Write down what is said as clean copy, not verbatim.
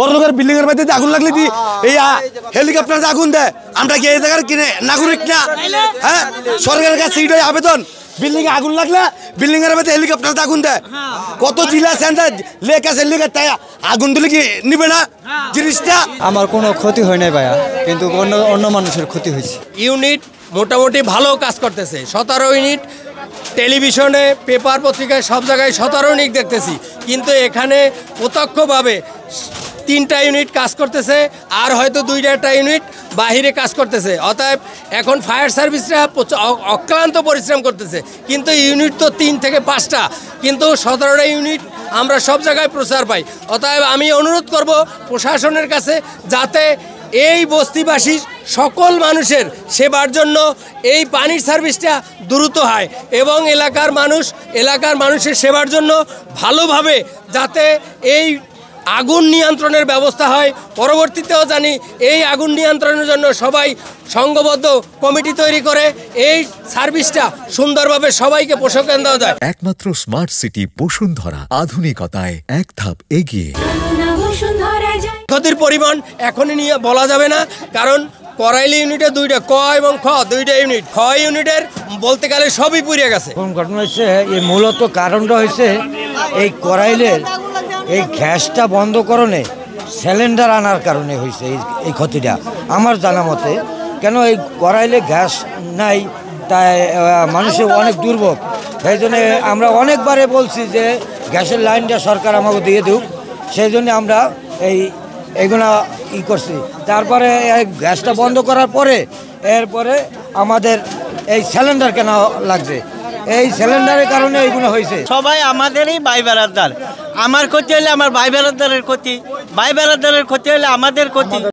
বড় লোকের বিল্ডিং এর মধ্যে আগুন লাগলে দি এই হেলিকপ্টারে আগুন দেয়। আমরা কি এই জায়গার কিনে নাগরিক না? হ্যাঁ, সরকারের কাছে এটাই আবেদন, বিল্ডিং এ আগুন লাগলে বিল্ডিং এর মধ্যে হেলিকপ্টারে আগুন দেয়। কত জেলা সেন্টার লেক আছে, লেক তাই আগুন দিলে কি নিবে না জিনিসটা? আমার কোনো ক্ষতি হয় নাই ভাইয়া, কিন্তু অন্য মানুষের ক্ষতি হয়েছে। ইউনিট মোটামুটি ভালো কাজ করতেছে। 17 ইউনিট টেলিভিশনে, পেপার, পত্রিকায় সব জায়গায় 17 ইউনিট দেখতেছি, কিন্তু এখানে প্রত্যক্ষভাবে 3টা ইউনিট কাজ করতেছে, আর হয়তো 2টা ইউনিট বাহিরে কাজ করতেছে। অতএব এখন ফায়ার সার্ভিসরা অক্লান্ত পরিশ্রম করতেছে, কিন্তু ইউনিট তো 3 থেকে 5টা, কিন্তু 17টা ইউনিট আমরা সব জায়গায় প্রচার পাই। অতএব আমি অনুরোধ করব প্রশাসনের কাছে, যাতে এই বস্তিবাসী সকল মানুষের সেবার জন্য এই পানির সার্ভিসটা দ্রুত হয় এবং এলাকার মানুষের সেবার জন্য ভালোভাবে যাতে এই আগুন নিয়ন্ত্রণের ব্যবস্থা হয়। পরবর্তীতেও জানি এই আগুন নিয়ন্ত্রণের জন্য সবাই সংঘবদ্ধ কমিটি তৈরি করে এই সার্ভিসটা সুন্দরভাবে সবাইকে প্রশিক্ষণ দেওয়া যায়। একমাত্র স্মার্ট সিটি বসুন্ধরা, আধুনিকতায় এক ধাপ এগিয়ে। ক্ষতির পরিমাণ এখনই নিয়ে বলা যাবে না, কারণ করাইলি ইউনিটে 2টা, ক এবং খ 2টা ইউনিট। খ ইউনিটের বলতে গেলে সবই পুড়ে গেছে। কোন ঘটনা হয়েছে, এই মূলত কারণটা হয়েছে এই করাইলের এই গ্যাসটা বন্ধ করণে সিলিন্ডার আনার কারণে হয়েছে এই ক্ষতিটা আমার জানা মতে। কেন এই করাইলে গ্যাস নাই, তাই মানুষের অনেক দুর্ভোগ। সেই জন্য আমরা অনেকবারে বলছি যে গ্যাসের লাইনটা সরকার আমাকে দিয়ে দিক, সেই জন্য আমরা এইগুলা করছি। তারপরে এই গ্যাসটা বন্ধ করার পরে এরপরে আমাদের এই সিলিন্ডার কেনা লাগছে, এই সিলিন্ডারের কারণে এইগুলো হয়েছে। সবাই আমাদেরই ভাই বেড়াদার। আমার ক্ষতি হলে আমার ভাই বেড়াদারের ক্ষতি, ভাই বেড়াদারের ক্ষতি হলে আমাদের ক্ষতি।